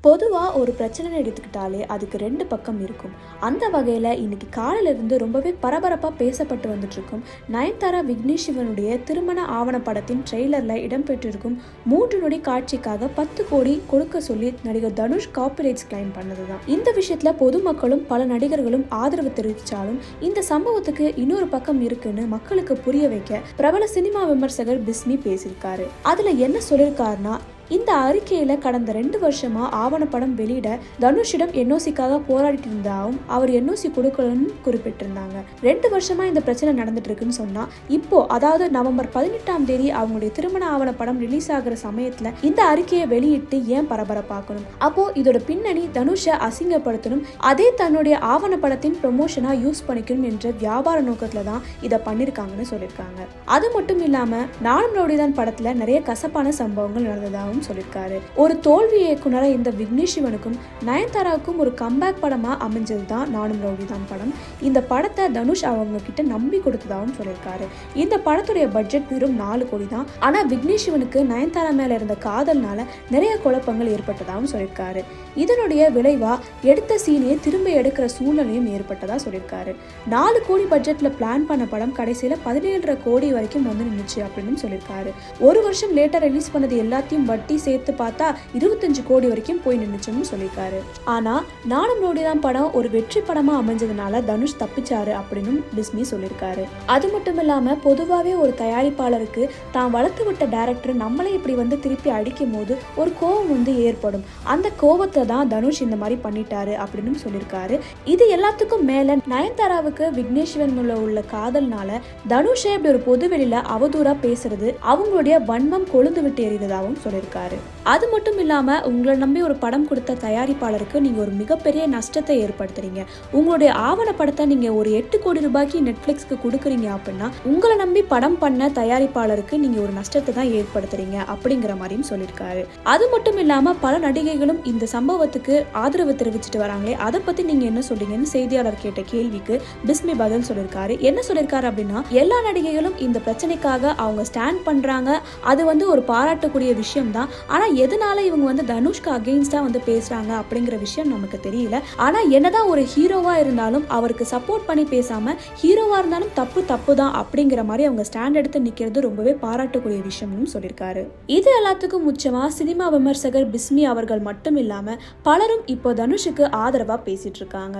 பொதுவாக ஒரு பிரச்சனைன்னு எடுத்துக்கிட்டாலே அதுக்கு ரெண்டு பக்கம் இருக்கும். அந்த வகையில் இன்னைக்கு காலையிலிருந்து ரொம்பவே பரபரப்பாக பேசப்பட்டு வந்துட்டுருக்கும் நயன்தாரா விக்னேஷ் சிவனுடைய திருமண ஆவணப்படத்தின் ட்ரெய்லரில் இடம்பெற்றிருக்கும் 3 நொடி காட்சிக்காக 10 கோடி கொடுக்க சொல்லி நடிகர் தனுஷ் காப்பிரைட்ஸ் கிளைம் பண்ணது தான். இந்த விஷயத்தில் பொதுமக்களும் பல நடிகர்களும் ஆதரவு தெரிவித்தாலும் இந்த சம்பவத்துக்கு இன்னொரு பக்கம் இருக்குன்னு மக்களுக்கு புரிய வைக்க பிரபல சினிமா விமர்சகர் பிஸ்மி பேசியிருக்காரு. அதில் என்ன சொல்லியிருக்காருன்னா, இந்த அறிக்கையில கடந்த 2 வருஷமா ஆவணப்படம் வெளியிட தனுஷிடம் என்ஓசிக்காக போராடிட்டு இருந்தாவும் அவர் என்ஓசி கொடுக்கலன்னு குறிப்பிட்டிருந்தாங்க. 2 வருஷமா இந்த பிரச்சனை நடந்துட்டு இருக்குன்னு சொன்னா, இப்போ அதாவது நவம்பர் 18ஆம் தேதி அவங்களுடைய திருமண ஆவணப்படம் ரிலீஸ் ஆகிற சமயத்துல இந்த அறிக்கையை வெளியிட்டு ஏன் பரபரப்பாக்கணும்? அப்போ இதோட பின்னணி தனுஷை அசிங்கப்படுத்தணும், அதே தன்னுடைய ஆவணப்படத்தின் ப்ரொமோஷனா யூஸ் பண்ணிக்கணும் என்ற வியாபார நோக்கத்துல தான் இதை பண்ணிருக்காங்கன்னு சொல்லியிருக்காங்க. அது மட்டும் இல்லாம நானும் ரவுடிதான் படத்துல நிறைய கசப்பான சம்பவங்கள் நடந்ததாகவும் சொல்லியிருக்காரு. ஒரு தோல்வி இயக்குனரா இந்த விக்னேஷ் சிவனுக்கும் நயன்தாராவுக்கும் ஒரு கம்பேக் படமா அமைஞ்சதுதான் நானும் ரவுடிதான் படம். இந்த படத்தை தனுஷ் அவங்க கிட்ட நம்பி கொடுத்ததாகவும் சொல்லியிருக்காரு. இந்த படத்துடைய பட்ஜெட் வெறும் 4 கோடி தான். ஆனா விக்னேஷ் சிவனுக்கு நயன்தாரா மேல இருந்த காதல்னால நிறைய குழப்பங்கள் ஏற்பட்டதாகவும் சொல்லியிருக்காரு. இதனுடைய விளைவா எடுத்த சீனையே திரும்ப எடுக்கிற சூழ்நிலையும் ஏற்பட்டதா சொல்லியிருக்காரு. 4 கோடி பட்ஜெட்ல பிளான் பண்ண படம் கடைசியில 17.5 கோடி வரைக்கும் வந்து நின்னுச்சு அப்படின்னு சொல்லியிருக்காரு. ஒரு வருஷம் லேட்டா ரிலீஸ் பண்ணது எல்லாத்தையும் சேர்த்து பார்த்தா 25 கோடி வரைக்கும் போய் நின்னுச்சுன்னு சொல்லியிருக்காரு. ஆனா நானும் ரவுடிதான் படம் ஒரு வெற்றி படமா அமைஞ்சதுனால தனுஷ் தப்பிச்சாரு அப்படின்னு பிஸ்மி சொல்லியிருக்காரு. அது மட்டும் இல்லாம பொதுவாகவே ஒரு தயாரிப்பாளருக்கு தான் வளர்த்து விட்ட டைரக்டர் நம்மளே இப்படி வந்து திருப்பி அடிக்கும் போது ஒரு கோபம் வந்து ஏற்படும். அந்த கோபத்தை தான் தனுஷ் இந்த மாதிரி பண்ணிட்டாரு அப்படின்னு சொல்லியிருக்காரு. இது எல்லாத்துக்கும் மேல நயன்தாராவுக்கு விக்னேஷ் சிவன் உள்ள காதல்னால தனுஷை இப்படி ஒரு பொதுவெளியில அவதூறா பேசுறது அவங்களுடைய வன்மம் கொழுந்து விட்டு எறிகிறதாகவும் சொல்லியிருக்காரு. அது மட்டும் இல்லாம உங்களை நம்பி ஒரு படம் கொடுத்த தயாரிப்பாளருக்கு நீங்க ஒரு மிகப்பெரிய நஷ்டத்தை ஏற்படுத்துறீங்க. உங்களுடைய ஆவண படத்தை நீங்க ஒரு 8 கோடி ரூபாய்க்கு நெட்ஃபிளிக்ஸ்க்கு கொடுக்குறீங்க அப்படின்னா உங்களை நம்பி படம் பண்ண தயாரிப்பாளருக்கு நீங்க ஒரு நஷ்டத்தை தான் ஏற்படுத்துறீங்க அப்படிங்கிற மாதிரியும் சொல்லியிருக்காரு. அது மட்டும் இல்லாம பல நடிகைகளும் இந்த சம்பவத்துக்கு ஆதரவு தெரிவிச்சுட்டு வராங்களே, அதை பத்தி நீங்க என்ன சொல்றீங்கன்னு செய்தியாளர் கேட்ட கேள்விக்கு பிஸ்மி பதில் சொல்லியிருக்காரு. என்ன சொல்லியிருக்காரு அப்படின்னா, எல்லா நடிகைகளும் இந்த பிரச்சனைக்காக அவங்க ஸ்டாண்ட் பண்றாங்க, அது வந்து ஒரு பாராட்டக்கூடிய விஷயம் தான். ஆனா எதனால இவங்க வந்து தனுஷ்க்கு அகெயின்ஸ்டா வந்து பேசுறாங்க அப்படிங்கிற விஷயம் நமக்கு தெரியல. ஆனா என்னதான் ஒரு ஹீரோவா இருந்தாலும் அவருக்கு சப்போர்ட் பண்ணி பேசாம ஹீரோவா இருந்தாலும் தப்பு தான் அப்படிங்கிற மாதிரி அவங்க ஸ்டாண்ட் எடுத்து நிக்கிறது ரொம்பவே பாராட்டக்கூடிய விஷயம்னு சொல்லியிருக்காரு. இது எல்லாத்துக்கும் முச்சமா சினிமா விமர்சகர் பிஸ்மி அவர்கள் மட்டும் இல்லாம பலரும் இப்போ தனுஷுக்கு ஆதரவா பேசிட்டு இருக்காங்க.